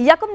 1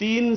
3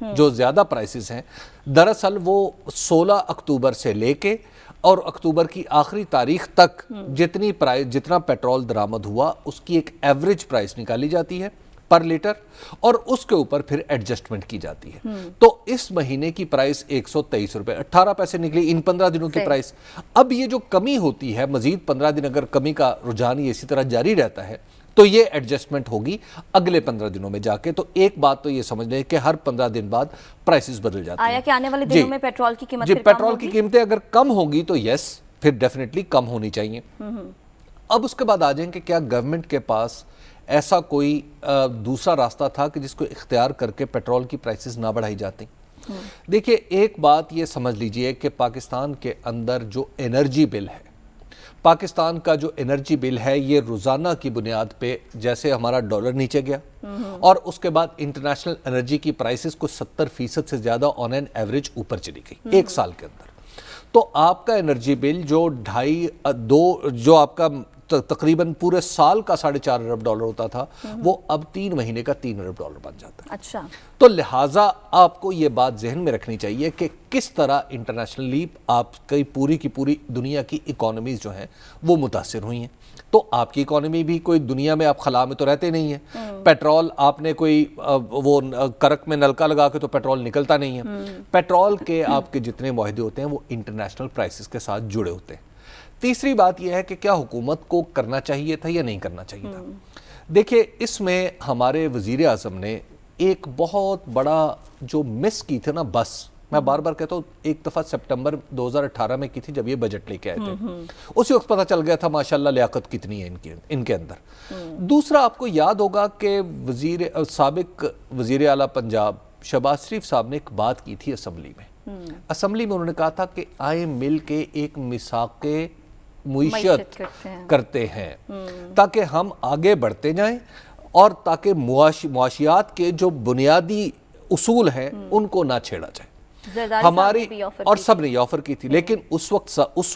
جو زیادہ پرائسز ہیں دراصل وہ 16 اکتوبر سے لے کے اور اکتوبر کی آخری تاریخ تک جتنا پیٹرول درآمد ہوا اس کی ایک ایوریج پرائس نکالی جاتی ہے پر لیٹر اور اس کے اوپر پھر ایڈجسٹمنٹ کی جاتی ہے. تو اس مہینے کی پرائس 123 روپے 18 پیسے نکلی ان 15 دنوں کی پرائس. اب یہ جو کمی ہوتی ہے مزید 15 دن اگر کمی کا رجحان اسی طرح جاری رہتا ہے تو یہ ایڈجسٹمنٹ ہوگی اگلے 15 دنوں میں جا کے. تو ایک بات تو یہ سمجھ لیں کہ ہر 15 دن بعد پرائسز بدل جاتی ہیں. آیا کہ آنے والے دنوں میں پیٹرول کی قیمت پیٹرول کی قیمتیں اگر کم ہوگی تو یس پھر ڈیفینیٹلی کم ہونی چاہیے. اب اس کے بعد آ جائیں کہ کیا گورنمنٹ کے پاس ایسا کوئی دوسرا راستہ تھا کہ جس کو اختیار کر کے پیٹرول کی پرائسز نہ بڑھائی جاتی. دیکھیے ایک بات یہ سمجھ لیجئے کہ پاکستان کے اندر جو انرجی بل ہے پاکستان کا جو انرجی بل ہے یہ روزانہ کی بنیاد پہ جیسے ہمارا ڈالر نیچے گیا اور اس کے بعد انٹرنیشنل انرجی کی پرائسز کو 70% سے زیادہ آن این ایوریج اوپر چلی گئی ایک سال کے اندر. تو آپ کا انرجی بل جو جو آپ کا تقریباً پورے سال کا $4.5 ارب ہوتا تھا وہ اب 3 مہینے کا $3 ارب بن جاتا ہے. اچھا. تو لہٰذا آپ کو یہ بات ذہن میں رکھنی چاہیے کہ کس طرح انٹرنیشنلی آپ کی پوری کی پوری دنیا کی اکانومیز جو ہیں وہ متاثر ہوئی ہیں. تو آپ کی اکانومی بھی کوئی دنیا میں آپ خلا میں تو رہتے نہیں ہیں. پیٹرول آپ نے کوئی وہ کرک میں نلکا لگا کے تو پیٹرول نکلتا نہیں ہے. پیٹرول کے آپ کے جتنے معاہدے ہوتے ہیں وہ انٹرنیشنل پرائسز کے ساتھ جڑے ہوتے ہیں. تیسری بات یہ ہے کہ کیا حکومت کو کرنا چاہیے تھا یا نہیں کرنا چاہیے تھا. دیکھیں اس میں ہمارے وزیر اعظم نے ایک بہت بڑا جو مس کی تھی نا بس میں بار بار کہتا ہوں ایک دفعہ سپٹمبر 2018 میں کی تھی جب یہ بجٹ لے کے آئے تھے اسی وقت پتہ چل گیا تھا ماشاءاللہ لیاقت کتنی ہے ان کے اندر. دوسرا آپ کو یاد ہوگا کہ سابق وزیر اعلیٰ پنجاب شہباز شریف صاحب نے ایک بات کی تھی اسمبلی میں انہوں نے کہا تھا کہ آئے مل کے ایک میثاق معیشت کرتے ہیں تاکہ ہم آگے بڑھتے جائیں اور تاکہ معاشیات کے جو بنیادی اصول ہیں ان کو نہ چھیڑا جائے. ہماری اور سب نے یہ آفر کی تھی لیکن اس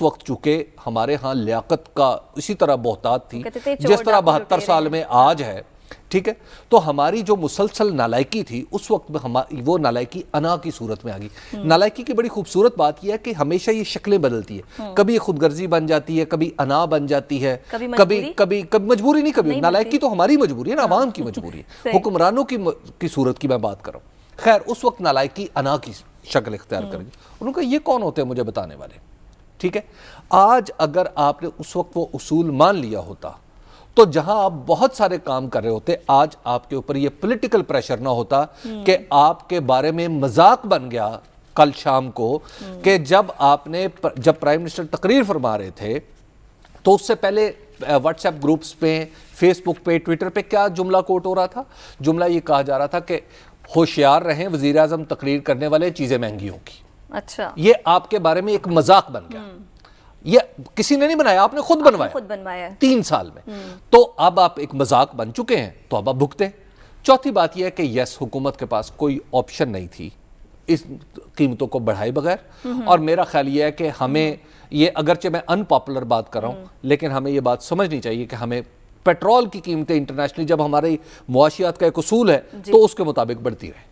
وقت چونکہ ہمارے ہاں لیاقت کا اسی طرح بہتات تھی جس طرح 72 سال میں آج ہے ٹھیک ہے. تو ہماری جو مسلسل نالائکی تھی اس وقت وہ نالائکی انا کی صورت میں آ گئی. نالائکی کی بڑی خوبصورت بات یہ ہے کہ ہمیشہ یہ شکلیں بدلتی ہے. کبھی خود غرضی بن جاتی ہے کبھی انا بن جاتی ہے کبھی مجبوری نہیں کبھی نالائکی تو ہماری مجبوری ہے نا عوام کی مجبوری ہے حکمرانوں کی صورت کی میں بات کر رہا ہوں. خیر اس وقت نالائکی انا کی شکل اختیار کر گئی. انہوں نے کہا یہ کون ہوتے ہیں مجھے بتانے والے ٹھیک ہے. آج اگر آپ نے اس وقت وہ اصول مان لیا ہوتا تو جہاں آپ بہت سارے کام کر رہے ہوتے آج آپ کے اوپر یہ پولیٹیکل پریشر نہ ہوتا کہ آپ کے بارے میں مذاق بن گیا کل شام کو کہ جب پرائم منسٹر تقریر فرما رہے تھے تو اس سے پہلے واٹس ایپ گروپس پہ فیس بک پہ ٹویٹر پہ کیا جملہ کوٹ ہو رہا تھا. جملہ یہ کہا جا رہا تھا کہ ہوشیار رہیں وزیر اعظم تقریر کرنے والے چیزیں مہنگی ہوں گی. اچھا یہ آپ کے بارے میں ایک مذاق بن گیا. یہ کسی نے نہیں بنایا آپ نے خود بنوایا 3 سال میں. تو اب آپ ایک مذاق بن چکے ہیں تو اب آپ بھگتے. چوتھی بات یہ ہے کہ یس حکومت کے پاس کوئی آپشن نہیں تھی اس قیمتوں کو بڑھائے بغیر اور میرا خیال یہ ہے کہ ہمیں یہ اگرچہ میں ان پاپولر بات کر رہا ہوں لیکن ہمیں یہ بات سمجھنی چاہیے کہ ہمیں پیٹرول کی قیمتیں انٹرنیشنلی جب ہمارے معاشیات کا ایک اصول ہے تو اس کے مطابق بڑھتی رہے.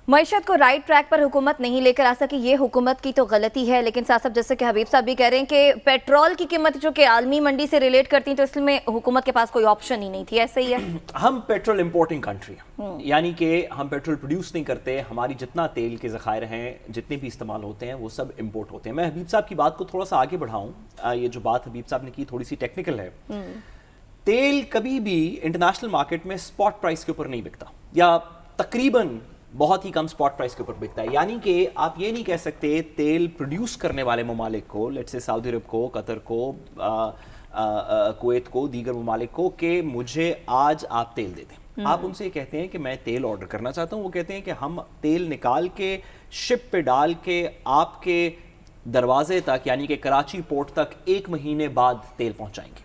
معیشت کو رائٹ ٹریک پر حکومت نہیں لے کر آ سکی یہ حکومت کی تو غلطی ہے لیکن ساتھ ساتھ جیسے کہ حبیب صاحب بھی کہہ رہے ہیں کہ پیٹرول کی قیمت جو کہ عالمی منڈی سے ریلیٹ کرتی ہیں تو اس میں حکومت کے پاس کوئی آپشن ہی نہیں تھی. ایسے ہی ہے ہم پیٹرول امپورٹنگ کنٹری ہیں یعنی کہ ہم پیٹرول پروڈیوس نہیں کرتے. ہماری جتنا تیل کے ذخائر ہیں جتنے بھی استعمال ہوتے ہیں وہ سب امپورٹ ہوتے ہیں. میں حبیب صاحب کی بات کو تھوڑا سا آگے بڑھاؤں. یہ جو بات حبیب صاحب نے کی تھوڑی سی ٹیکنیکل ہے. تیل کبھی بھی انٹرنیشنل مارکیٹ میں سپاٹ پرائس کے اوپر نہیں بکتا یا تقریباً بہت ہی کم سپاٹ پرائس کے اوپر بکتا ہے. یعنی کہ آپ یہ نہیں کہہ سکتے تیل پروڈیوس کرنے والے ممالک کو لیٹس سے سعودی عرب کو قطر کو کویت کو دیگر ممالک کو کہ مجھے آج آپ تیل دے دیں. آپ ان سے یہ کہتے ہیں کہ میں تیل آرڈر کرنا چاہتا ہوں. وہ کہتے ہیں کہ ہم تیل نکال کے شپ پہ ڈال کے آپ کے دروازے تک یعنی کہ کراچی پورٹ تک 1 مہینے بعد تیل پہنچائیں گے.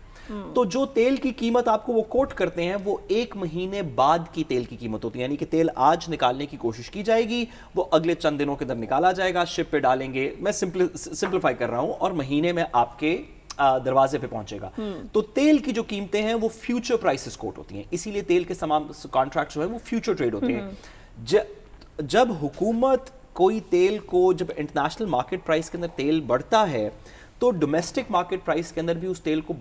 تو جو تیل کی قیمت آپ کو وہ کوٹ کرتے ہیں وہ 1 مہینے بعد کی تیل کی قیمت ہوتی ہے. یعنی کہ تیل آج نکالنے کی کوشش کی جائے گی وہ اگلے چند دنوں کے اندر نکالا جائے گا شپ پہ ڈالیں گے. میں سمپلیفائی کر رہا ہوں اور مہینے میں آپ کے دروازے پہ پہنچے گا. تو تیل کی جو قیمتیں ہیں وہ فیوچر پرائسز کوٹ ہوتی ہیں. اسی لیے تیل کے تمام کانٹریکٹ جو ہیں وہ فیوچر ٹریڈ ہوتے ہیں. جب حکومت کوئی تیل کو جب انٹرنیشنل مارکیٹ پرائس کے اندر تیل بڑھتا ہے تو ڈومیسٹک مارکیٹ پرائس کے اندر بھی اس تیل کو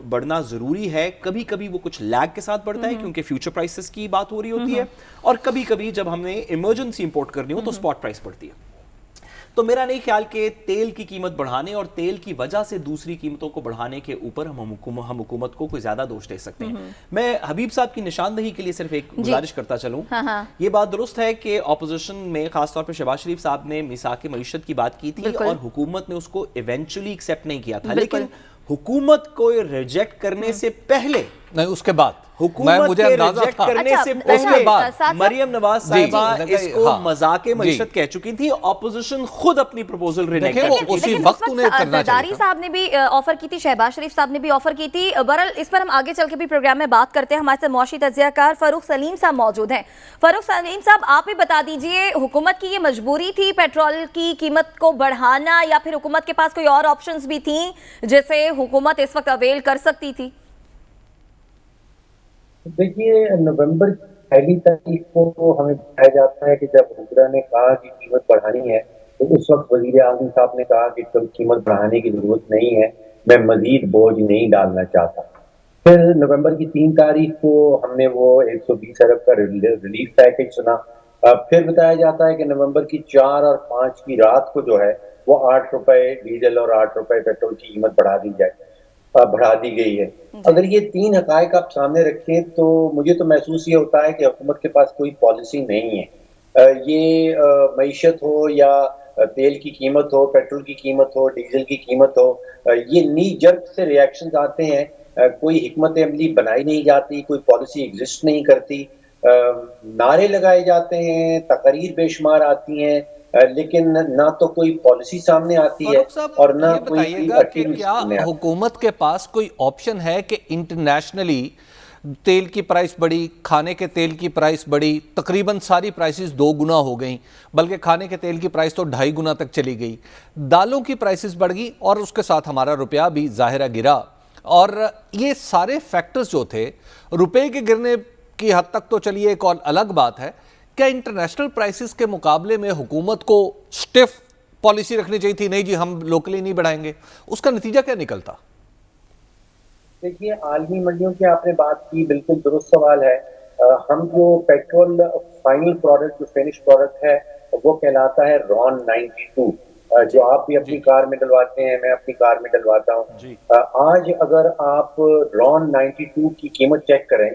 بڑھنا ضروری ہے. کبھی کبھی وہ کچھ لیگ کے ساتھ بڑھتا ہے کیونکہ فیوچر پرائسز کی بات ہو رہی ہوتی ہے, اور کبھی کبھی جب ہم نے ایمرجنسی امپورٹ کرنی ہو تو اسپاٹ پرائس بڑھتی ہے. تو میرا نہیں خیال کہ تیل کی قیمت بڑھانے اور تیل کی وجہ سے دوسری قیمتوں کو بڑھانے کے اوپر ہم حکومت کو کوئی زیادہ دوش دے سکتے ہیں. میں حبیب صاحب کی نشاندہی کے لیے صرف ایک گزارش کرتا چلوں. یہ بات درست ہے کہ اپوزیشن میں خاص طور پہ شہباز شریف صاحب نے میثاق معیشت کی بات کی تھی اور حکومت نے اس کو ایونچولی ایکسیپٹ نہیں کیا تھا, لیکن حکومت کو ریجیکٹ کرنے سے پہلے نہیں, اس کے بعد حکومت کے ریجیکٹ کرنے سے پہلے مریم نواز صاحبہ اس کو مذاق معیشت کہہ چکی تھی. اپوزیشن خود اپنی پروپوزل رینیکٹ کر چکی تھی. زرداری صاحب نے بھی آفر کی تھی, شہباز شریف صاحب نے بھی آفر کی تھی. بہرحال اس پر ہم آگے چل کے بھی پروگرام میں بات کرتے ہیں. ہمارے ساتھ معاشی تجزیہ کار فاروق سلیم صاحب موجود ہیں. فاروق سلیم صاحب, آپ بھی بتا دیجئے, حکومت کی یہ مجبوری تھی پیٹرول کی قیمت کو بڑھانا, یا پھر حکومت کے پاس کوئی اور آپشنز بھی تھیں جیسے حکومت اس وقت اویل کر سکتی تھی؟ دیکھیے, نومبر کی پہلی تاریخ کو ہمیں بتایا جاتا ہے کہ جب حکومت نے کہا کہ قیمت بڑھانی ہے تو اس وقت وزیر اعظم صاحب نے کہا کہ قیمت بڑھانے کی ضرورت نہیں ہے, میں مزید بوجھ نہیں ڈالنا چاہتا. پھر نومبر کی 3 تاریخ کو ہم نے وہ 120 ارب کا ریلیف پیکج سنا. پھر بتایا جاتا ہے کہ نومبر کی 4 اور 5 کی رات کو جو ہے وہ 8 روپے ڈیزل اور 8 روپے پیٹرول کی قیمت بڑھا دی گئی ہے. اگر یہ 3 حقائق آپ سامنے رکھیں تو مجھے تو محسوس یہ ہوتا ہے کہ حکومت کے پاس کوئی پالیسی نہیں ہے. یہ معیشت ہو یا تیل کی قیمت ہو, پیٹرول کی قیمت ہو, ڈیزل کی قیمت ہو, یہ نی جرک سے ریاکشنز آتے ہیں. کوئی حکمت عملی بنائی نہیں جاتی, کوئی پالیسی ایگزسٹ نہیں کرتی. نعرے لگائے جاتے ہیں, تقاریر بے شمار آتی ہیں, لیکن نہ تو کوئی پالیسی سامنے آتی ہے اور نہ کوئی کیا حکومت کے پاس کوئی آپشن ہے کہ انٹرنیشنلی تیل کی پرائس بڑھی, کھانے کے تیل کی پرائس بڑھی, تقریباً ساری پرائسز 2 گنا ہو گئیں, بلکہ کھانے کے تیل کی پرائس تو 2.5 گنا تک چلی گئی, دالوں کی پرائسز بڑھ گئی اور اس کے ساتھ ہمارا روپیہ بھی ظاہرہ گرا. اور یہ سارے فیکٹرز جو تھے, روپے کے گرنے کی حد تک تو چلیے ایک اور الگ بات ہے, کیا انٹرنیشنل پرائسز کے مقابلے میں حکومت کو سٹف پالیسی رکھنی چاہیے تھی, نہیں جی ہم لوکلی نہیں بڑھائیں گے؟ اس کا نتیجہ کیا نکلتا؟ دیکھیے, عالمی منڈیوں کی آپ نے بات کی, بالکل درست سوال ہے. ہم جو پیٹرول فائنل پروڈکٹ, جو فینش پروڈکٹ ہے, وہ کہلاتا ہے رون 92, جو آپ بھی اپنی کار میں ڈلواتے ہیں, میں اپنی کار میں ڈلواتا ہوں. آج اگر آپ رون 92 کی قیمت چیک کریں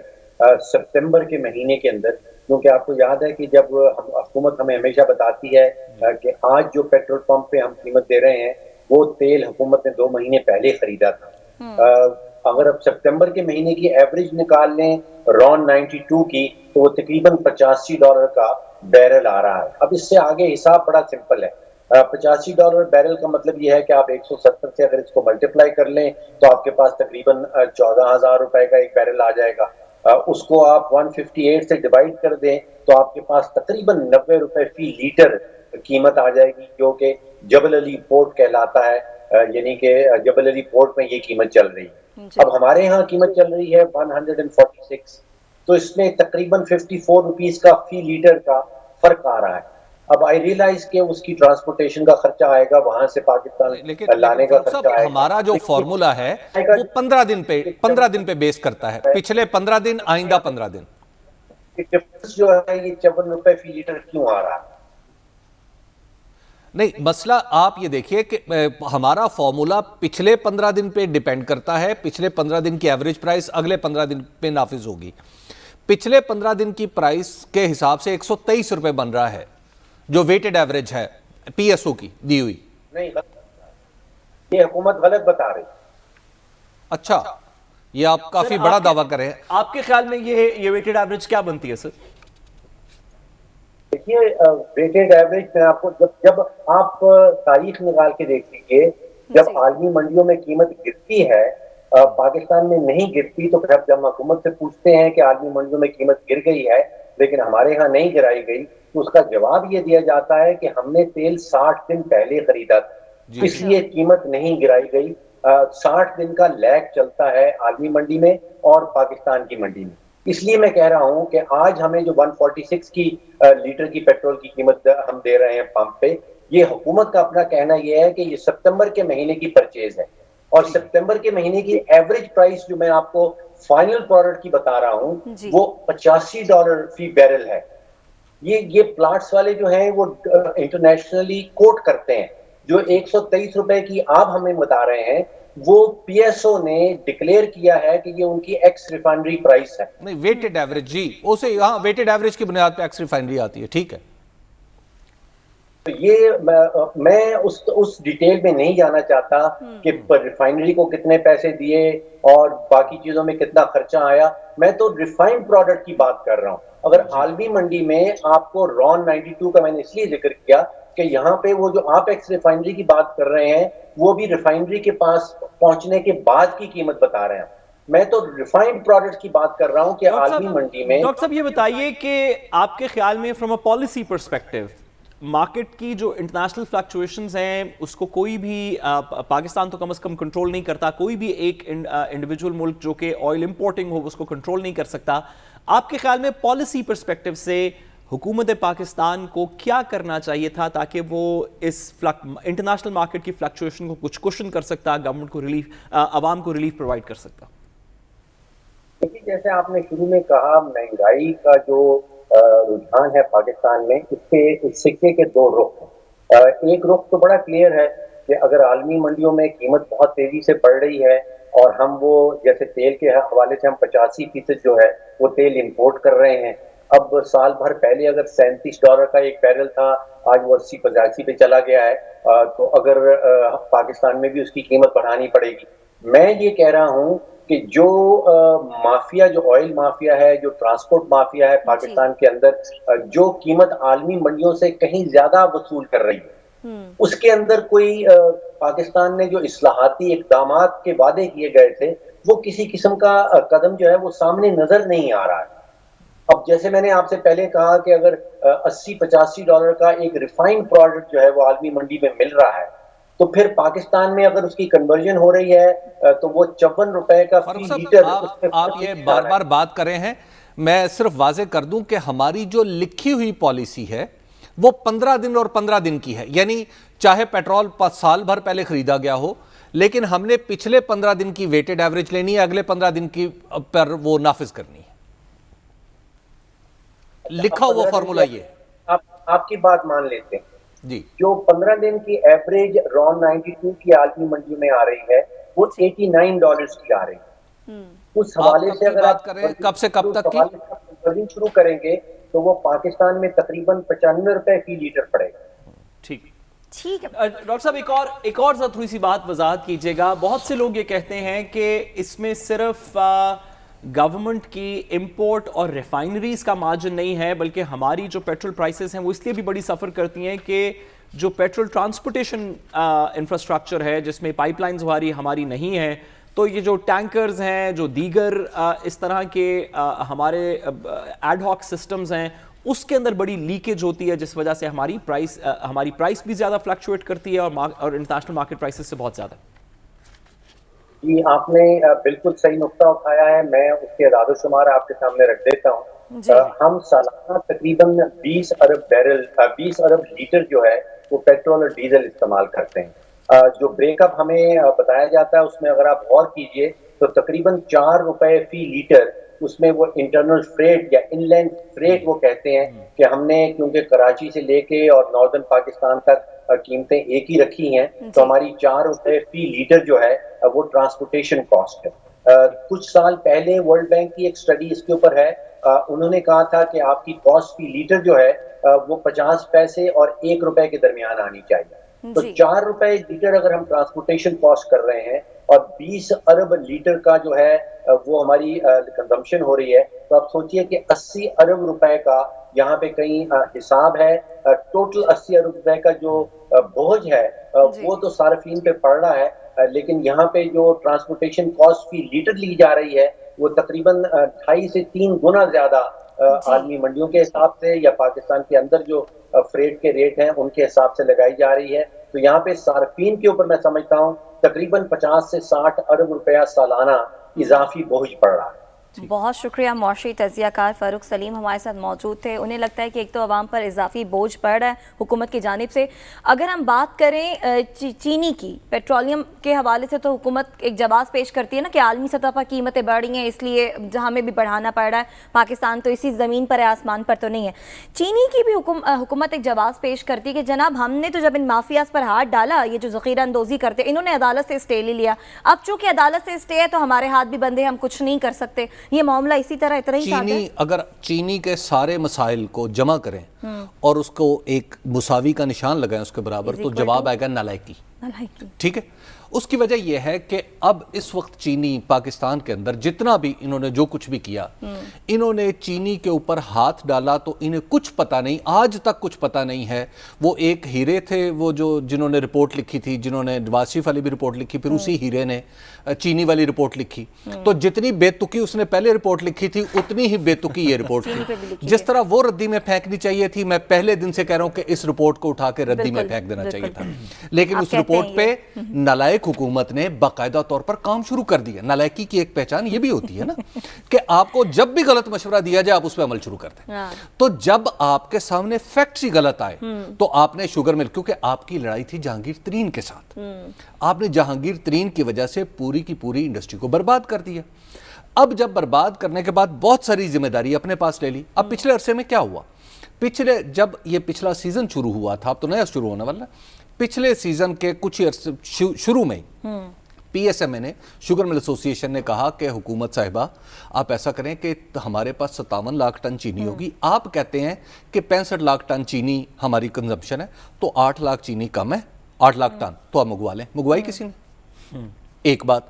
سپتمبر کے مہینے کے اندر, کیونکہ آپ کو یاد ہے کہ جب حکومت ہمیں ہمیشہ بتاتی ہے کہ آج جو پیٹرول پمپ پہ ہم قیمت دے رہے ہیں وہ تیل حکومت نے 2 مہینے پہلے خریدا تھا. اگر آپ سپتمبر کے مہینے کی ایوریج نکال لیں رون 92 کی تو وہ تقریباً $85 کا بیرل آ رہا ہے. اب اس سے آگے حساب بڑا سمپل ہے. $85 بیرل کا مطلب یہ ہے کہ آپ 170 سے اگر اس کو ملٹیپلائی کر لیں تو آپ کے پاس تقریباً 14,000 روپے کا ایک بیرل آ جائے گا. اس کو آپ 158 سے ڈیوائڈ کر دیں تو آپ کے پاس تقریباً 90 روپے فی لیٹر قیمت آ جائے گی, جو کہ جبل علی پورٹ کہلاتا ہے, یعنی کہ جبل علی پورٹ میں یہ قیمت چل رہی ہے. اب ہمارے ہاں قیمت چل رہی ہے 146, تو اس میں تقریباً 54 روپیز کا فی لیٹر کا فرق آ رہا ہے. اب آئی ریلائز کہ اس کی ٹرانسپورٹیشن کا خرچہ آئے گا, وہاں سے پاکستان لانے کا خرچہ آئے گا. ہمارا جو فارمولا ہے وہ 15 دن پہ بیس کرتا ہے, پچھلے 15 دن, آئندہ 15 دن. جو ہے یہ 54 روپے فی لیٹر کیوں آ رہا ہے؟ نہیں, مسئلہ آپ یہ دیکھیے کہ ہمارا فارمولا پچھلے 15 دن پہ ڈیپینڈ کرتا ہے. پچھلے 15 دن کی ایوریج پرائس اگلے 15 دن پہ نافذ ہوگی. پچھلے 15 دن کی پرائس کے حساب سے 123 روپے بن رہا ہے جو ویٹڈ ایوریج ہے پی ایس او کی دی ہوئی. نہیں, یہ حکومت غلط بتا رہی. اچھا, یہ آپ کافی بڑا دعویٰ کر رہے ہیں. آپ کے خیال میں یہ ویٹڈ ایوریج کیا بنتی ہے سر؟ دیکھیے, ویٹڈ ایوریج میں آپ کو جب آپ تاریخ نکال کے دیکھ لیجیے, جب عالمی منڈیوں میں قیمت گرتی ہے, پاکستان میں نہیں گرتی, تو پھر جب حکومت سے پوچھتے ہیں کہ عالمی منڈیوں میں قیمت گر گئی ہے لیکن ہمارے ہاں نہیں گرائی گئی, تو اس کا جواب یہ دیا جاتا ہے کہ ہم نے تیل 60 دن پہلے خریدا تھا, اس لیے قیمت نہیں گرائی گئی. 60 دن کا لیگ چلتا ہے عالمی منڈی میں اور پاکستان کی منڈی میں. اس لیے میں کہہ رہا ہوں کہ آج ہمیں جو 146 کی لیٹر کی پیٹرول کی قیمت ہم دے رہے ہیں پمپ پہ، یہ حکومت کا اپنا کہنا یہ ہے کہ یہ ستمبر کے مہینے کی پرچیز ہے، اور ستمبر کے مہینے کی ایوریج پرائس جو میں آپ کو فائنل پروڈکٹ کی بتا رہا ہوں وہ $85 فی بیرل ہے۔ یہ پلاٹس والے جو ہیں وہ انٹرنیشنلی کوٹ کرتے ہیں، جو 123 روپے کی آپ ہمیں بتا رہے ہیں وہ پی ایس او نے ڈکلیئر کیا ہے کہ یہ ان کی ایکس ریفائنری پرائس ہے۔ نہیں، ویٹڈ ایوریج، جی اسے یہاں ویٹڈ ایوریج کی بنیاد پہ ایکس ریفائنری آتی ہے، ٹھیک ہے۔ یہ میں اس ڈیٹیل میں نہیں جانا چاہتا کہ ریفائنری کو کتنے پیسے دیے اور باقی چیزوں میں کتنا خرچہ آیا، میں تو ریفائنڈ پروڈکٹ کی بات کر رہا ہوں۔ اگر عالمی منڈی میں آپ کو رون 92 کا میں نے اس لیے ذکر کیا کہ یہاں پہ وہ جو آپ ایکس ریفائنری کی بات کر رہے ہیں وہ بھی ریفائنری کے پاس پہنچنے کے بعد کی قیمت بتا رہے ہیں، میں تو ریفائنڈ پروڈکٹ کی بات کر رہا ہوں کہ عالمی منڈی میں۔ ڈاکٹر صاحب یہ بتائیے کہ آپ کے خیال میں from a policy perspective market کی جو انٹرنیشنل فلکچویشنز ہیں اس کو کوئی بھی پاکستان تو کم از کم کنٹرول نہیں کرتا، کوئی بھی ایک انڈیویجول ملک جو کہ آئل امپورٹنگ ہو اس کو کنٹرول نہیں کر سکتا، آپ کے خیال میں پالیسی پرسپیکٹو سے حکومت پاکستان کو کیا کرنا چاہیے تھا تاکہ وہ اس انٹرنیشنل مارکیٹ کی فلکچویشن کو کچھ کوشن کر سکتا، گورنمنٹ کو ریلیف، عوام کو ریلیف پرووائڈ کر سکتا؟ جیسے آپ نے شروع میں کہا، مہنگائی کا جو رجحان ہے پاکستان میں، اس سکے کے دو رخ ہیں۔ ایک رخ تو بڑا کلیئر ہے کہ اگر عالمی منڈیوں میں قیمت بہت تیزی سے بڑھ رہی ہے اور ہم وہ جیسے تیل کے حوالے سے ہم 85% جو ہے وہ تیل امپورٹ کر رہے ہیں، اب سال بھر پہلے اگر $37 کا ایک بیرل تھا، آج وہ 80-85 پہ چلا گیا ہے، تو اگر پاکستان میں بھی اس کی قیمت بڑھانی پڑے گی۔ میں یہ کہہ رہا ہوں کہ جو مافیا، جو آئل مافیا ہے، جو ٹرانسپورٹ مافیا ہے پاکستان کے اندر، جو قیمت عالمی منڈیوں سے کہیں زیادہ وصول کر رہی ہے، اس کے اندر کوئی پاکستان نے جو اصلاحاتی اقدامات کے وعدے کیے گئے تھے وہ کسی قسم کا قدم جو ہے وہ سامنے نظر نہیں آ رہا ہے۔ اب جیسے میں نے آپ سے پہلے کہا کہ اگر $80-85 کا ایک ریفائنڈ پروڈکٹ جو ہے وہ عالمی منڈی میں مل رہا ہے، تو پھر پاکستان میں اگر اس کی کنورژن ہو رہی ہے تو وہ $54 کا فی لیٹر۔ آپ یہ بار بار بات کر رہے ہیں، میں صرف واضح کر دوں کہ ہماری جو لکھی ہوئی پالیسی ہے وہ 15 دن اور 15 دن کی ہے، یعنی چاہے پیٹرول سال بھر پہلے خریدا گیا ہو لیکن ہم نے پچھلے 15 دن کی ویٹڈ ایوریج لینی ہے، اگلے 15 دن کی پر وہ نافذ کرنی ہے۔ لکھا ہوا فارمولا یہ آپ کی بات مان لیتے ہیں جی، جو 15 دن کی ایوریج رون 92 کی عالمی منڈی میں آ رہی ہے وہ $89 کی آ رہی ہے۔ اس حوالے سے اگر آپ کب سے کب تک کی شروع کریں گے تو وہ پاکستان میں تقریباً $95 فی لیٹر پڑے گا۔ ٹھیک ہے ڈاکٹر صاحب، ایک اور تھوڑی سی بات وضاحت کیجیے گا۔ بہت سے لوگ یہ کہتے ہیں کہ اس میں صرف گورنمنٹ کی امپورٹ اور ریفائنریز کا مارجن نہیں ہے، بلکہ ہماری جو پیٹرول پرائسز ہیں وہ اس لیے بھی بڑی سفر کرتی ہیں کہ جو پیٹرول ٹرانسپورٹیشن انفراسٹرکچر ہے جس میں پائپ لائنز ہماری نہیں ہیں، تو یہ جو ٹینکرز ہیں، جو دیگر اس طرح کے ہمارے ایڈ ہاک سسٹمز ہیں، اس کے اندر بڑی لیکیج ہوتی ہے جس وجہ سے ہماری پرائس بھی زیادہ فلکچویٹ کرتی ہے اور انٹرنیشنل مارکیٹ پرائسز سے بہت زیادہ۔ جی، آپ نے بالکل صحیح نقطہ اٹھایا ہے، میں اس کے اعداد و شمار آپ کے سامنے رکھ دیتا ہوں۔ ہم سالانہ تقریباً 20 ارب لیٹر جو ہے وہ پیٹرول اور ڈیزل استعمال کرتے ہیں۔ جو بریک اپ ہمیں بتایا جاتا ہے اس میں اگر آپ غور کیجئے تو تقریباً $4 فی لیٹر اس میں وہ انٹرنل فریٹ یا ان لینڈ فریٹ وہ کہتے ہیں کہ ہم نے کیونکہ کراچی سے لے کے اور ناردرن پاکستان تک قیمتیں ایک ہی رکھی ہیں تو ہماری $4 فی لیٹر جو ہے وہ ٹرانسپورٹیشن کاسٹ ہے۔ کچھ سال پہلے ورلڈ بینک کی ایک سٹڈی اس کے اوپر ہے، انہوں نے کہا تھا کہ آپ کی کاسٹ فی لیٹر جو ہے وہ 50 پیسے اور $1 کے درمیان آنی چاہیے۔ تو $4 لیٹر اگر ہم ٹرانسپورٹیشن کاسٹ کر رہے ہیں اور 20 ارب لیٹر کا جو ہے وہ ہماری کنزمپشن ہو رہی ہے، تو آپ سوچئے کہ 80 ارب روپے کا یہاں پہ کہیں حساب ہے۔ ٹوٹل 80 ارب روپے کا جو بوجھ ہے وہ تو صارفین پہ پڑ رہا ہے، لیکن یہاں پہ جو ٹرانسپورٹیشن کاسٹ فی لیٹر لی جا رہی ہے وہ تقریباً 2.5 سے 3 گنا زیادہ عالمی منڈیوں کے حساب سے یا پاکستان کے اندر جو فریٹ کے ریٹ ہیں ان کے حساب سے لگائی جا رہی ہے۔ تو یہاں پہ صارفین کے اوپر میں سمجھتا ہوں تقریباً 50 سے 60 ارب روپیہ سالانہ اضافی بوجھ پڑ رہا ہے۔ بہت شکریہ. معاشی تجزیہ کار فاروق سلیم ہمارے ساتھ موجود تھے. انہیں لگتا ہے کہ ایک تو عوام پر اضافی بوجھ پڑ رہا ہے حکومت کی جانب سے. اگر ہم بات کریں چینی کی، پیٹرولیم کے حوالے سے تو حکومت ایک جواز پیش کرتی ہے نا کہ عالمی سطح پر قیمتیں بڑھ رہی ہیں، اس لیے ہمیں بھی بڑھانا پڑ رہا ہے. پاکستان تو اسی زمین پر ہے، آسمان پر تو نہیں ہے. چینی کی بھی حکومت ایک جواز پیش کرتی ہے کہ جناب ہم نے تو جب ان مافیاز پر ہاتھ ڈالا، یہ جو ذخیرہ اندوزی کرتے، انہوں نے عدالت سے اسٹے لے لیا. اب چونکہ عدالت سے اسٹے ہے تو ہمارے ہاتھ بھی بندے، ہم کچھ نہیں کر سکتے. یہ معاملہ اسی طرح اتنا ہی سادہ ہے. اگر چینی کے سارے مسائل کو جمع کریں اور اس کو ایک مساوی کا نشان لگائیں اس کے برابر، تو جواب آئے گا نالائکی. ٹھیک ہے. اس کی وجہ یہ ہے کہ اب اس وقت چینی پاکستان کے اندر جتنا بھی انہوں نے جو کچھ بھی کیا، انہوں نے چینی کے اوپر ہاتھ ڈالا تو انہیں کچھ پتہ نہیں، آج تک کچھ پتہ نہیں ہے. وہ ایک ہیرے تھے وہ جنہوں نے رپورٹ لکھی تھی، جنہوں نے واصف علی بھی رپورٹ لکھی، پھر اسی ہیرے نے چینی والی رپورٹ لکھی. تو جتنی بے تکی اس نے پہلے رپورٹ لکھی تھی اتنی ہی بے تکی یہ رپورٹ تھی. جس طرح وہ ردی میں پھینکنی چاہیے تھی، میں پہلے دن سے کہہ رہا ہوں کہ اس رپورٹ کو اٹھا کے ردی میں پھینک دینا چاہیے تھا. لیکن اس رپورٹ پہ نالائق حکومت نے باقاعدہ طور پر کام شروع کر دیا. نالائکی کی ایک پہچان یہ بھی ہوتی ہے نا کہ آپ کو جب بھی غلط مشورہ دیا جائے آپ اس پہ عمل شروع کر دیں. تو جب آپ کے سامنے فیکٹس ہی غلط آئے تو آپ نے شوگر مل، کیونکہ آپ کی لڑائی تھی جہانگیر ترین کے ساتھ، آپ نے جہانگیر ترین کی وجہ سے پوری کی پوری انڈسٹری کو برباد کر دیا. اب جب برباد کرنے کے بعد بہت ساری ذمہ داری اپنے پاس لے لی. اب پچھلے عرصے میں کیا ہوا؟ جب یہ پچھلا سیزن شروع ہوا تھا، اب تو نیا شروع ہونے والا، پچھلے سیزن کے کچھ عرصے شروع میں پی ایس ایم اے نے، شوگر مل ایسوسی ایشن نے کہا کہ حکومت صاحبہ آپ ایسا کریں کہ ہمارے پاس 57 لاکھ ٹن چینی ہوگی. آپ کہتے ہیں کہ 65 لاکھ ٹن چینی ہماری کنزمپشن ہے، تو 8 لاکھ چینی کم ہے، 8 لاکھ ٹن تو آپ منگوا لیں. منگوائی کسی نے؟ ایک بات.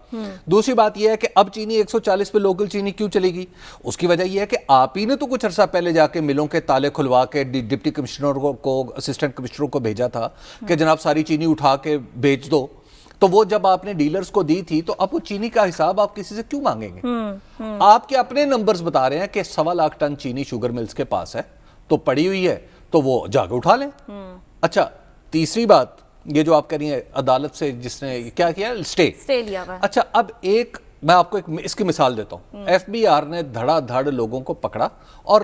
دوسری بات یہ ہے کہ اب چینی 140 پہ لوکل چینی کیوں چلے گی؟ اس کی وجہ یہ ہے کہ آپ ہی نے تو کچھ عرصہ پہلے جا کے ملوں کے تالے کھلوا کے ڈپٹی کمشنر کو اسسٹنٹ کمشنروں کو بھیجا تھا کہ جناب ساری چینی اٹھا کے بیچ دو. تو وہ جب آپ نے ڈیلرز کو دی تھی تو اب وہ چینی کا حساب آپ کسی سے کیوں مانگیں گے؟ آپ کے اپنے نمبرز بتا رہے ہیں کہ 1.25 لاکھ ٹن چینی شوگر ملز کے پاس ہے تو پڑی ہوئی ہے، تو وہ جا کے اٹھا لیں. اچھا، تیسری بات یہ جو آپ کہہ رہی ہیں عدالت سے جس نے کیا کیا، اسٹے لیا. اچھا، اب میں آپ کو اس کی مثال دیتا ہوں. ایف بی آر نے دھڑا دھڑ لوگوں کو پکڑا اور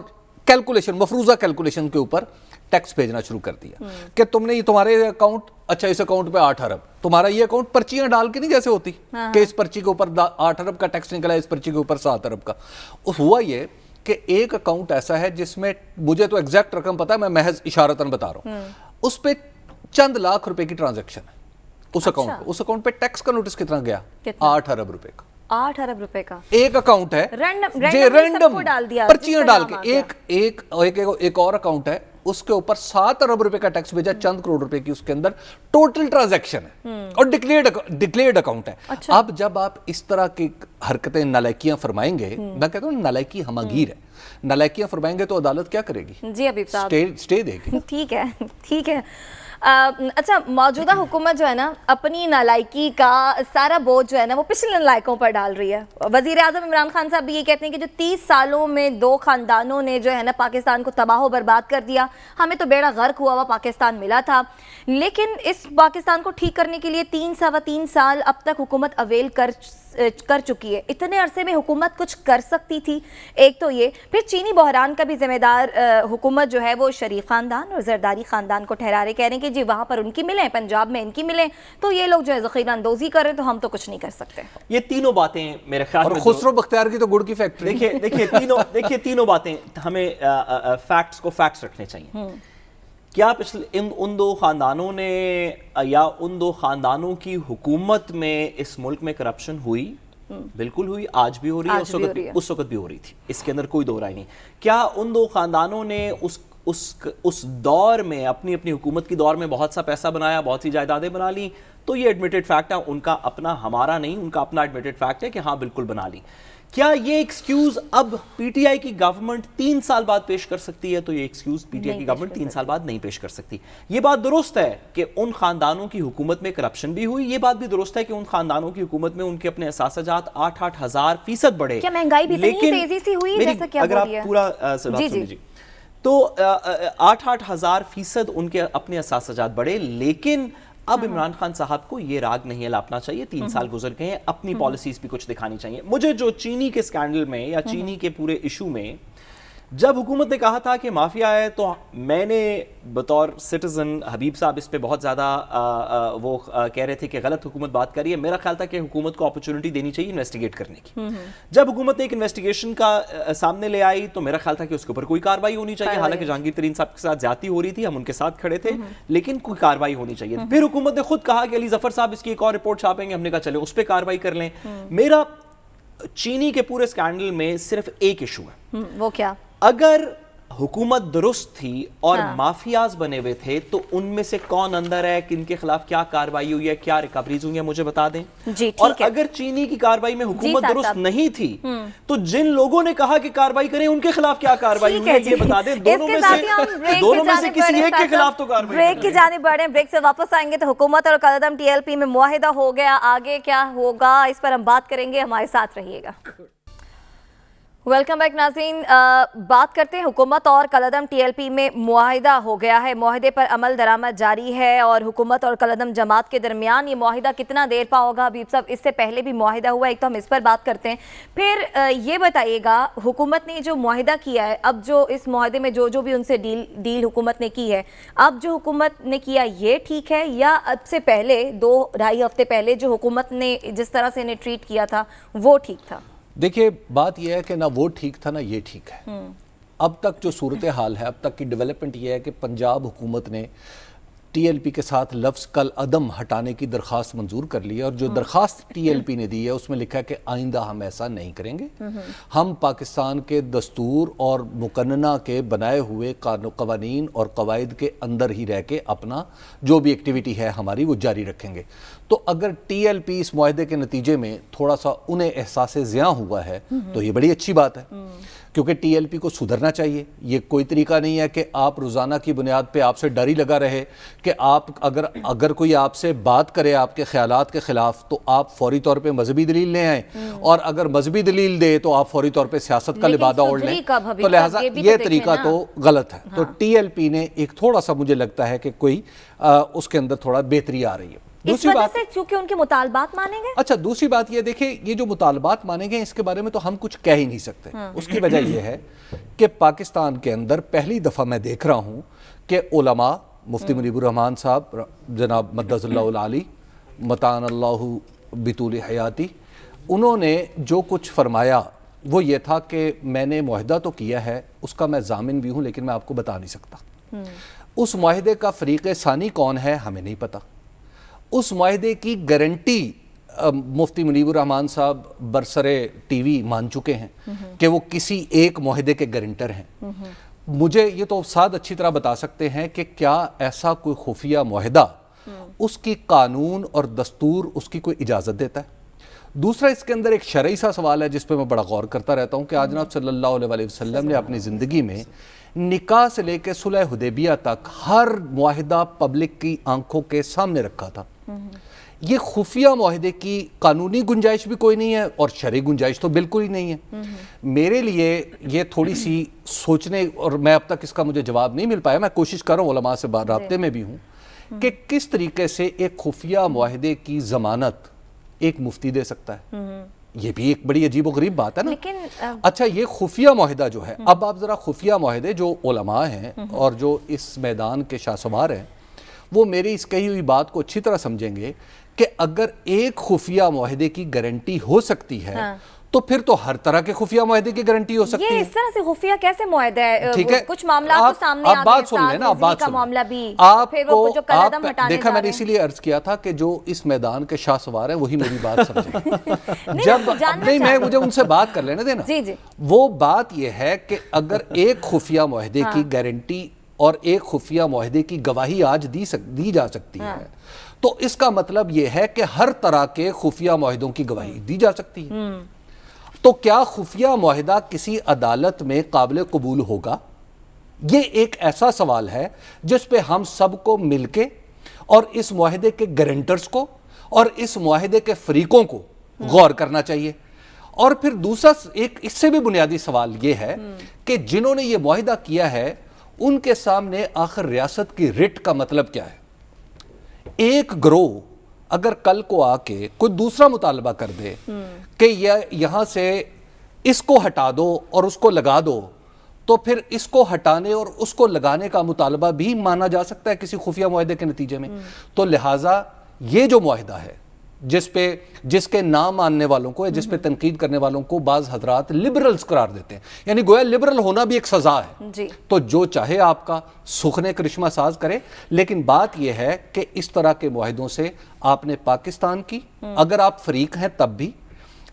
کیلکولیشن، مفروضہ کیلکولیشن کے اوپر ٹیکس بھیجنا شروع کر دیا کہ تم نے یہ تمہارے اکاؤنٹ، اچھا اس اکاؤنٹ پہ 8 ارب، تمہارا یہ اکاؤنٹ پرچیاں ڈال کے نہیں جیسے ہوتی کہ اس پرچی کے اوپر 8 ارب کا ٹیکس نکلا، اس پرچی کے اوپر 7 ارب کا. ہوا یہ کہ ایک اکاؤنٹ ایسا ہے جس میں مجھے تو ایگزیکٹ رقم پتا ہے، میں محض اشارتاً بتا رہا ہوں، اس پہ چند لاکھ روپے کی ٹرانزیکشن ہے اس اکاؤنٹ پہ ٹیکس کا نوٹس کتنا گیا؟ 8 ارب روپے کا. 8 ارب روپے کا ایک اکاؤنٹ ہے، رینڈم پرچیاں ڈال کے. ایک اور اکاؤنٹ ہے، اس کے اوپر 7 ارب روپے کا ٹیکس بھیجا، چند کروڑ روپے کی اس کے اندر ٹوٹل ٹرانزیکشن ہے اور ڈکلیئرڈ اکاؤنٹ ہے. اب جب آپ اس طرح کی حرکتیں، نالائکیاں فرمائیں گے، میں کہتا ہوں نالائکی ہماگیر ہے، نالائکیاں فرمائیں گے تو عدالت کیا کرے گی؟ جی حبیب صاحب اسٹے دے گی. ٹھیک ہے. اچھا، موجودہ حکومت جو ہے نا اپنی نالائکی کا سارا بوجھ جو ہے نا وہ پچھلے نالائکوں پر ڈال رہی ہے. وزیر اعظم عمران خان صاحب بھی یہ کہتے ہیں کہ جو 30 سالوں میں 2 خاندانوں نے جو ہے نا پاکستان کو تباہ و برباد کر دیا، ہمیں تو بیڑا غرق ہوا پاکستان ملا تھا، لیکن اس پاکستان کو ٹھیک کرنے کے لیے 3 سال اب تک حکومت اویل کر چکی ہے. اتنے عرصے میں حکومت کچھ کر سکتی تھی. ایک تو یہ، پھر چینی بحران کا بھی ذمہ دار حکومت جو ہے وہ شریف خاندان اور زرداری خاندان کو ٹھہرا رہے، کہہ رہے ہیں کہ جی وہاں پر ان کی ملیں، پنجاب میں ان کی ملیں، تو یہ لوگ جو ہے ذخیرہ اندوزی کر رہے ہیں تو ہم تو کچھ نہیں کر سکتے. یہ تینوں باتیں میرے خیال میں، خسرو بختیار کی تو گڑ کی فیکٹری. دیکھیے تینوں باتیں ہمیں فیکٹس کو فیکٹس رکھنے چاہیے. کیا پچھلے ان 2 خاندانوں نے یا ان 2 خاندانوں کی حکومت میں اس ملک میں کرپشن ہوئی؟ بالکل ہوئی، آج بھی ہو رہی ہے، اس وقت بھی ہو رہی تھی، اس کے اندر کوئی دو رائے نہیں. کیا ان 2 خاندانوں نے اس دور میں اپنی حکومت کی دور میں بہت سا پیسہ بنایا، بہت سی جائیدادیں بنا لی؟ تو یہ ایڈمیٹڈ فیکٹ ہے، ان کا اپنا، ہمارا نہیں، ان کا اپنا ایڈمیٹڈ فیکٹ ہے کہ ہاں بالکل بنا لی. کیا یہ ایکسکیوز اب پی ٹی آئی کی گورنمنٹ 3 سال بعد پیش کر سکتی ہے؟ تو یہ ایکسکیوز پی ٹی آئی کی گورنمنٹ 3 سال بعد نہیں پیش کر سکتی. یہ بات درست ہے کہ ان خاندانوں کی حکومت میں کرپشن بھی ہوئی، یہ بات بھی درست ہے کہ ان خاندانوں کی حکومت میں ان کے اپنے اثاثہ جات 8-8 ہزار فیصد بڑھے. کیا مہنگائی بھی اتنی تیزی سے ہوئی جیسا کیا اگر آپ پورا جی تو 8-8 ہزار فیصد ان کے اپنے اثاثہ جات بڑھے، لیکن اب عمران خان صاحب کو یہ راگ نہیں الاپنا چاہیے. 3 سال گزر گئے ہیں, اپنی پالیسیز بھی کچھ دکھانی چاہیے. مجھے جو چینی کے اسکینڈل میں یا چینی کے پورے ایشو میں جب حکومت نے کہا تھا کہ مافیا ہے, تو میں نے بطور سٹیزن, حبیب صاحب اس پہ بہت زیادہ وہ کہہ رہے تھے کہ غلط حکومت بات کر رہی ہے. میرا خیال تھا کہ حکومت کو اپرچونٹی دینی چاہیے انویسٹیگیٹ کرنے کی. جب حکومت نے ایک انویسٹیگیشن کا سامنے لے آئی تو میرا خیال تھا کہ اس کے اوپر کوئی کارروائی ہونی چاہیے. حالانکہ جہانگیر ترین صاحب کے ساتھ زیادتی ہو رہی تھی, ہم ان کے ساتھ کھڑے تھے, لیکن کوئی کارروائی ہونی چاہیے. پھر حکومت نے خود کہا کہ علی ظفر صاحب اس کی ایک اور رپورٹ چھاپیں گے. ہم نے کہا چلے اس پہ کارروائی کر لیں. میرا چینی کے پورے اسکینڈل میں صرف ایک ایشو ہے. وہ کیا؟ اگر حکومت درست تھی اور مافیاز بنے ہوئے تھے تو ان میں سے کون اندر ہے, کن کے خلاف کیا کارروائی ہوئی ہے, کیا ریکوریز ہوئی ہیں, مجھے بتا دیں. اور اگر چینی کی کارروائی میں حکومت درست نہیں تھی تو جن لوگوں نے کہا کہ کارروائی کریں ان کے خلاف کیا کارروائی ہوئی ہے یہ بتا دیں. دونوں میں سے کسی ایک کے خلاف تو کارروائی. بریک کی جانب بڑھیں, بریک سے واپس آئیں گے تو حکومت اور قلعدم ٹی ایل پی میں معاہدہ ہو گیا, آگے کیا ہوگا اس پر ہم بات کریں گے. ہمارے ساتھ رہیے گا. ویلکم بیک ناظرین. بات کرتے ہیں, حکومت اور قلعدم ٹی ایل پی میں معاہدہ ہو گیا ہے. معاہدے پر عمل درآمد جاری ہے اور حکومت اور قلعدم جماعت کے درمیان یہ معاہدہ کتنا دیر پا ہوگا حبیب صاحب؟ اس سے پہلے بھی معاہدہ ہوا, ایک تو ہم اس پر بات کرتے ہیں. پھر یہ بتائیے گا, حکومت نے جو معاہدہ کیا ہے, اب جو اس معاہدے میں جو بھی ان سے ڈیل حکومت نے کی ہے, اب جو حکومت نے کیا یہ ٹھیک ہے یا اب سے پہلے 2-2.5 ہفتے پہلے جو حکومت نے جس طرح سے انہیں ٹریٹ کیا تھا وہ ٹھیک تھا؟ دیکھیے بات یہ ہے کہ نہ وہ ٹھیک تھا نہ یہ ٹھیک ہے. اب تک جو صورتحال ہے, اب تک کی ڈیولپمنٹ یہ ہے کہ پنجاب حکومت نے ٹی ایل پی کے ساتھ لفظ کالعدم ہٹانے کی درخواست منظور کر لی ہے, اور جو درخواست ٹی ایل پی نے دی ہے اس میں لکھا ہے کہ آئندہ ہم ایسا نہیں کریں گے. ہم پاکستان کے دستور اور مقننہ کے بنائے ہوئے قوانین اور قواعد کے اندر ہی رہ کے اپنا جو بھی ایکٹیویٹی ہے ہماری وہ جاری رکھیں گے. تو اگر ٹی ایل پی اس معاہدے کے نتیجے میں تھوڑا سا انہیں احساس زیاں ہوا ہے تو یہ بڑی اچھی بات ہے, کیونکہ ٹی ایل پی کو سدھرنا چاہیے. یہ کوئی طریقہ نہیں ہے کہ آپ روزانہ کی بنیاد پہ آپ سے ڈر ہی لگا رہے کہ آپ اگر کوئی آپ سے بات کرے آپ کے خیالات کے خلاف تو آپ فوری طور پہ مذہبی دلیل لے آئیں, اور اگر مذہبی دلیل دے تو آپ فوری طور پہ سیاست کا لبادہ اوڑھ لیں. تو لہٰذا یہ طریقہ تو غلط ہے. تو ٹی ایل پی نے ایک تھوڑا سا مجھے لگتا ہے کہ کوئی اس کے اندر تھوڑا بہتری آ رہی ہے. اس وجہ سے کیونکہ ان کے مطالبات مانیں گے. اچھا, دوسری بات یہ دیکھیں, یہ جو مطالبات مانیں گے اس کے بارے میں تو ہم کچھ کہہ ہی نہیں سکتے. اس کی وجہ یہ ہے کہ پاکستان کے اندر پہلی دفعہ میں دیکھ رہا ہوں کہ علماء, مفتی منیب الرحمان صاحب جناب مدظ اللہ العالی متان اللہ بطول حیاتی, انہوں نے جو کچھ فرمایا وہ یہ تھا کہ میں نے معاہدہ تو کیا ہے, اس کا میں ضامن بھی ہوں, لیکن میں آپ کو بتا نہیں سکتا. اس معاہدے کا فریق ثانی کون ہے ہمیں نہیں پتا. اس معاہدے کی گارنٹی مفتی منیب الرحمان صاحب برسرے ٹی وی مان چکے ہیں کہ وہ کسی ایک معاہدے کے گارنٹر ہیں. مجھے یہ تو استاد اچھی طرح بتا سکتے ہیں کہ کیا ایسا کوئی خفیہ معاہدہ اس کی قانون اور دستور اس کی کوئی اجازت دیتا ہے؟ دوسرا اس کے اندر ایک شرعی سا سوال ہے جس پہ میں بڑا غور کرتا رہتا ہوں کہ آج جناب صلی اللہ علیہ وسلم نے اپنی زندگی میں نکاح سے لے کے صلح حدیبیہ تک ہر معاہدہ پبلک کی آنکھوں کے سامنے رکھا تھا. یہ خفیہ معاہدے کی قانونی گنجائش بھی کوئی نہیں ہے اور شرعی گنجائش تو بالکل ہی نہیں ہے. میرے لیے یہ تھوڑی سی سوچنے, اور میں اب تک اس کا مجھے جواب نہیں مل پایا, میں کوشش کر رہا ہوں, علماء سے رابطے میں بھی ہوں, کہ کس طریقے سے ایک خفیہ معاہدے کی ضمانت ایک مفتی دے سکتا ہے. یہ بھی ایک بڑی عجیب و غریب بات ہے نا. اچھا, یہ خفیہ معاہدہ جو ہے, اب آپ ذرا خفیہ معاہدے جو علماء ہیں اور جو اس میدان کے شاہ سوار ہیں وہ میری اس کہی ہوئی بات کو اچھی طرح سمجھیں گے کہ اگر ایک خفیہ معاہدے کی گارنٹی ہو سکتی ہے تو پھر تو ہر طرح کے خفیہ معاہدے کی گارنٹی ہو سکتی ہے. یہ اس طرح سے خفیہ کیسے معاہدہ ہے؟ ٹھیک ہے, کچھ معاملات تو سامنے آپ بات سن لیں نا, آپ بات سن لیں. آپ کو دیکھا میں نے اسی لیے عرض کیا تھا کہ جو اس میدان کے شاہ سوار ہیں وہی میری بات سمجھیں. جب نہیں, میں مجھے ان سے بات کر لینے دینا. وہ بات یہ ہے کہ اگر ایک خفیہ معاہدے کی گارنٹی اور ایک خفیہ معاہدے کی گواہی آج دی جا سکتی ہے تو اس کا مطلب یہ ہے کہ ہر طرح کے خفیہ معاہدوں کی گواہی دی جا سکتی ہے. تو کیا خفیہ معاہدہ کسی عدالت میں قابل قبول ہوگا؟ یہ ایک ایسا سوال ہے جس پہ ہم سب کو مل کے اور اس معاہدے کے گارنٹرز کو اور اس معاہدے کے فریقوں کو غور کرنا چاہیے. اور پھر دوسرا ایک اس سے بھی بنیادی سوال یہ ہے کہ جنہوں نے یہ معاہدہ کیا ہے ان کے سامنے آخر ریاست کی رٹ کا مطلب کیا ہے؟ ایک گروہ اگر کل کو آ کے کوئی دوسرا مطالبہ کر دے کہ یہاں سے اس کو ہٹا دو اور اس کو لگا دو، تو پھر اس کو ہٹانے اور اس کو لگانے کا مطالبہ بھی مانا جا سکتا ہے کسی خفیہ معاہدے کے نتیجے میں. تو لہٰذا یہ جو معاہدہ ہے جس کے نام ماننے والوں کو یا جس پہ تنقید کرنے والوں کو بعض حضرات لبرلز قرار دیتے ہیں، یعنی گویا لبرل ہونا بھی ایک سزا ہے. تو جو چاہے آپ کا سخن کرشمہ ساز کرے، لیکن بات یہ ہے کہ اس طرح کے معاہدوں سے آپ نے پاکستان کی، اگر آپ فریق ہیں تب بھی،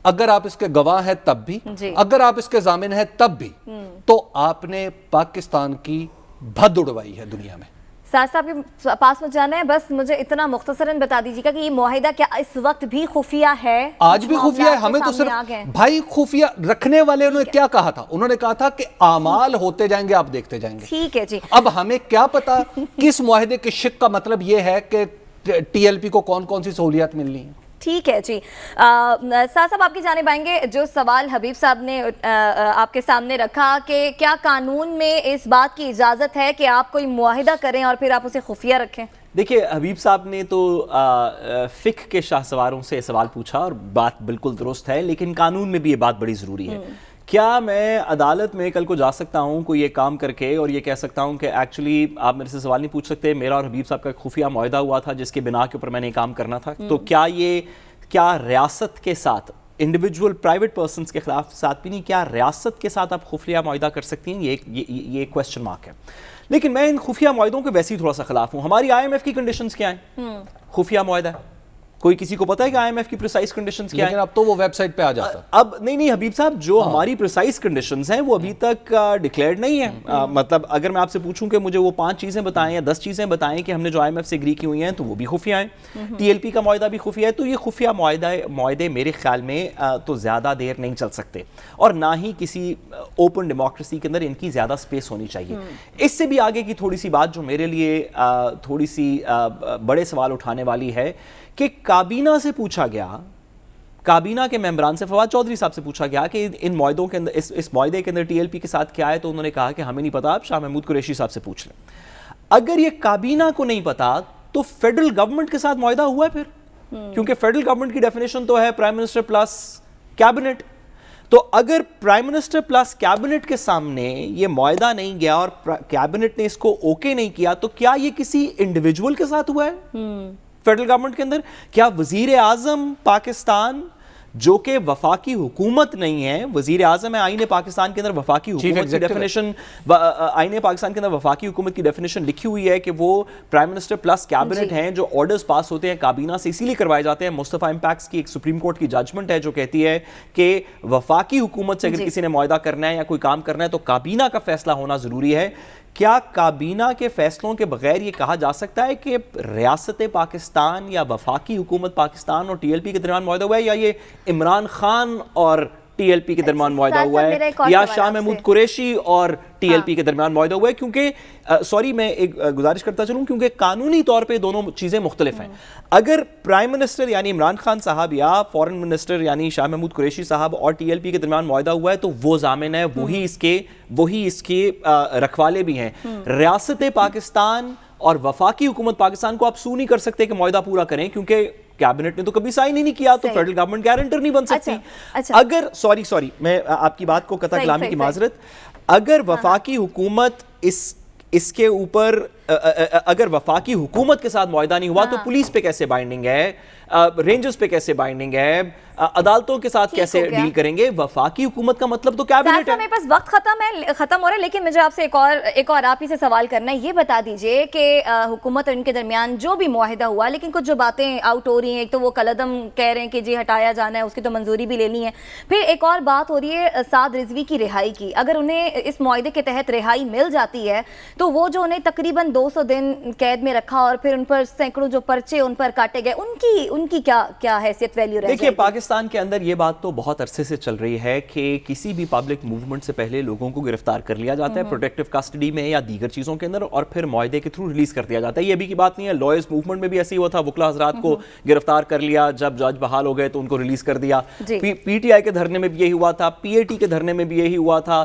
اگر آپ اس کے گواہ ہیں تب بھی، اگر آپ اس کے ضامن ہیں تب بھی، تو آپ نے پاکستان کی بھد اڑوائی ہے دنیا میں. سعد صاحب کے پاس میں جانا ہے، بس مجھے اتنا مختصراً بتا دیجیے گا کہ یہ معاہدہ کیا اس وقت بھی خفیہ ہے؟ آج بھی خفیہ ہے. ہمیں تو صرف بھائی خفیہ رکھنے والے انہوں نے کیا کہا تھا؟ انہوں نے کہا تھا کہ اعمال ہوتے جائیں گے، آپ دیکھتے جائیں گے. ٹھیک ہے جی. اب ہمیں کیا پتا کس معاہدے کے شق کا مطلب یہ ہے کہ ٹی ایل پی کو کون کون سی سہولیات ملنی ہیں. ٹھیک ہے جی. سعد صاحب آپ کی جانب آئیں گے. جو سوال حبیب صاحب نے آپ کے سامنے رکھا کہ کیا قانون میں اس بات کی اجازت ہے کہ آپ کوئی معاہدہ کریں اور پھر آپ اسے خفیہ رکھیں؟ دیکھیے حبیب صاحب نے تو فقہ کے شاہ سواروں سے سوال پوچھا اور بات بالکل درست ہے، لیکن قانون میں بھی یہ بات بڑی ضروری ہے. کیا میں عدالت میں کل کو جا سکتا ہوں کوئی یہ کام کر کے اور یہ کہہ سکتا ہوں کہ ایکچولی آپ میرے سے سوال نہیں پوچھ سکتے، میرا اور حبیب صاحب کا خفیہ معاہدہ ہوا تھا جس کے بنا کے اوپر میں نے کام کرنا تھا؟ تو کیا ریاست کے ساتھ، انڈیویجول پرائیویٹ پرسنز کے خلاف ساتھ بھی نہیں، کیا ریاست کے ساتھ آپ خفیہ معاہدہ کر سکتی ہیں؟ یہ کویسچن مارک ہے. لیکن میں ان خفیہ معاہدوں کے ویسے ہی تھوڑا سا خلاف ہوں. ہماری آئی ایم ایف کی کنڈیشنز کیا ہیں؟ خفیہ معاہدہ ہے. کوئی کسی کو پتہ ہے کہ آئی ایم ایف کی پریسائز کنڈیشنز کیا ہیں؟ لیکن اب تو وہ ویب سائٹ پہ آ جاتا. اب نہیں حبیب صاحب، جو ہماری پریسائز کنڈیشنز ہیں وہ ابھی تک ڈکلیئرڈ نہیں ہیں. مطلب اگر میں آپ سے پوچھوں کہ مجھے وہ 5 چیزیں بتائیں یا 10 چیزیں بتائیں کہ ہم نے جو آئی ایم ایف سے اگری کی ہوئی ہیں تو وہ بھی خفیہ ہیں. ٹی ایل پی کا معاہدہ بھی خفیہ ہے. تو یہ خفیہ معاہدے میرے خیال میں تو زیادہ دیر نہیں چل سکتے، اور نہ ہی کسی اوپن ڈیموکریسی کے اندر ان کی زیادہ سپیس ہونی چاہیے. اس سے بھی آگے کی تھوڑی سی بات جو میرے لیے تھوڑی سی بڑے سوال اٹھانے والی ہے کہ کابینہ سے پوچھا گیا، کابینہ کے ممبران سے، فواد چودھری صاحب سے پوچھا گیا کہ ان معاہدوں کے اندر، اس معاہدے کے اندر ٹی ایل پی کے ساتھ کیا ہے، تو انہوں نے کہا کہ ہمیں نہیں پتا، آپ شاہ محمود قریشی صاحب سے پوچھ لیں. اگر یہ کابینہ کو نہیں پتا تو فیڈرل گورنمنٹ کے ساتھ معاہدہ ہوا ہے پھر؟ کیونکہ فیڈرل گورنمنٹ کی ڈیفینیشن تو ہے پرائم منسٹر پلس کیبنٹ. تو اگر پرائم منسٹر پلس کیبنٹ کے سامنے یہ معاہدہ نہیں گیا اور کیبنٹ نے اس کو اوکے نہیں کیا، تو کیا یہ کسی انڈیویجول کے ساتھ ہوا ہے فیڈرل گورنمنٹ کے اندر؟ کیا وزیر اعظم پاکستان جو کہ وفاقی حکومت نہیں ہے، وزیر اعظم ہے آئین پاکستان کے اندر وفاقی حکومت کی ڈیفینیشن، آئین پاکستان کے اندر وفاقی حکومت کی ڈیفینیشن لکھی ہوئی ہے کہ وہ پرائم منسٹر پلس کیبنٹ ہیں. جو آرڈرز پاس ہوتے ہیں کابینہ سے اسی لیے کروائے جاتے ہیں. مصطفیٰ امپیکس کی ایک سپریم کورٹ کی ججمنٹ ہے جو کہتی ہے کہ وفاقی حکومت سے اگر کسی نے معاہدہ کرنا ہے یا کوئی کام کرنا ہے تو کابینہ کا فیصلہ ہونا ضروری ہے. کیا کابینہ کے فیصلوں کے بغیر یہ کہا جا سکتا ہے کہ ریاست پاکستان یا وفاقی حکومت پاکستان اور ٹی ایل پی کے درمیان معاہدہ ہوا ہے، یا یہ عمران خان اور ٹی ایل پی کے درمیان معاہدہ ہوا ہے، یا شاہ محمود قریشی اور ٹی ایل پی کے درمیان معاہدہ ہوا ہے؟ کیونکہ سوری میں ایک گزارش کرتا چلوں، کیونکہ قانونی طور پہ دونوں چیزیں مختلف ہیں. اگر پرائم منسٹر یعنی عمران خان صاحب یا فورن منسٹر یعنی شاہ محمود قریشی صاحب اور ٹی ایل پی کے درمیان معاہدہ ہوا ہے تو وہ ضامن ہے، وہی اس کے رکھوالے بھی ہیں. ریاست پاکستان اور وفاقی حکومت پاکستان کو آپ سو نہیں کر سکتے کہ معاہدہ پورا کریں، کیونکہ کیبنٹ نے تو کبھی سائن ہی نہیں کیا، تو فیڈرل گورنمنٹ گارنٹر نہیں بن سکتی. اگر سوری میں آپ کی بات کو قطع کلامی کی معذرت، اگر وفاقی حکومت اس کے اوپر اگر وفاقی حکومت کے ساتھ معاہدہ نہیں ہوا تو پولیس پہ کیسے بائنڈنگ ہے، رینجرز پہ کیسے بائنڈنگ ہے، عدالتوں کے ساتھ کیسے ڈیل کریں گے؟ وفاقی حکومت کا مطلب تو کیبنٹ ہے. میرے پاس وقت ختم ہو رہا ہے، لیکن مجھے آپ سے ایک اور آپ ہی سے سوال کرنا ہے. یہ بتا دیجئے کہ حکومت اور ان کے درمیان جو بھی معاہدہ ہوا، لیکن کچھ جو باتیں آؤٹ ہو رہی ہیں، ایک تو وہ کالعدم کہہ رہے ہیں کہ جی ہٹایا جانا ہے، اس کی تو منظوری بھی لینی ہے. پھر ایک اور بات ہو رہی ہے سعد رضوی کی رہائی کی. اگر انہیں اس معاہدے کے تحت رہائی مل جاتی ہے تو وہ جو انہیں تقریباً 200 دن قید میں رکھا اور پھر ان پر سینکڑوں جو پرچے ان پر کاٹے گئے، ان کی کیا حیثیت ویلیو رہ جائے گی؟ دیکھیے پاکستان کے اندر یہ بات تو بہت عرصے سے چل رہی ہے کہ کسی بھی پبلک موومنٹ سے پہلے لوگوں کو گرفتار کر لیا جاتا ہے پروٹیکٹیو کسٹڈی میں یا دیگر چیزوں کے اندر، اور پھر معاہدے کے تھرو ریلیز کر دیا جاتا ہے. یہ ابھی کی بات نہیں ہے، لائرز موومنٹ میں بھی ایسے ہی ہوا تھا. وکلا حضرات کو گرفتار کر لیا، جب جج بحال ہو گئے تو ان کو ریلیز کر دیا. پی ٹی آئی کے دھرنے میں بھی یہی ہوا تھا، پی اے ٹی کے دھرنے میں بھی یہی ہوا تھا.